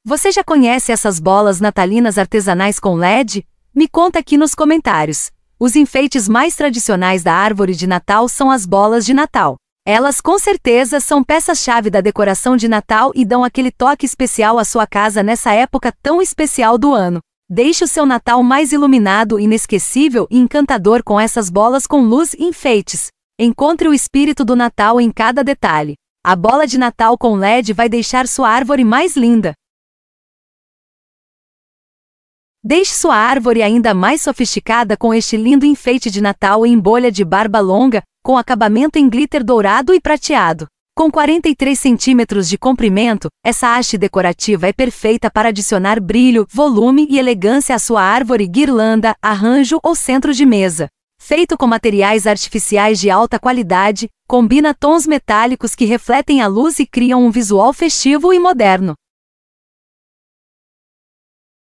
Você já conhece essas bolas natalinas artesanais com LED? Me conta aqui nos comentários. Os enfeites mais tradicionais da árvore de Natal são as bolas de Natal. Elas com certeza são peças-chave da decoração de Natal e dão aquele toque especial à sua casa nessa época tão especial do ano. Deixe o seu Natal mais iluminado, inesquecível e encantador com essas bolas com luz e enfeites. Encontre o espírito do Natal em cada detalhe. A bola de Natal com LED vai deixar sua árvore mais linda. Deixe sua árvore ainda mais sofisticada com este lindo enfeite de Natal em bolha de barba longa, com acabamento em glitter dourado e prateado. Com 43 centímetros de comprimento, essa haste decorativa é perfeita para adicionar brilho, volume e elegância à sua árvore, guirlanda, arranjo ou centro de mesa. Feito com materiais artificiais de alta qualidade, combina tons metálicos que refletem a luz e criam um visual festivo e moderno.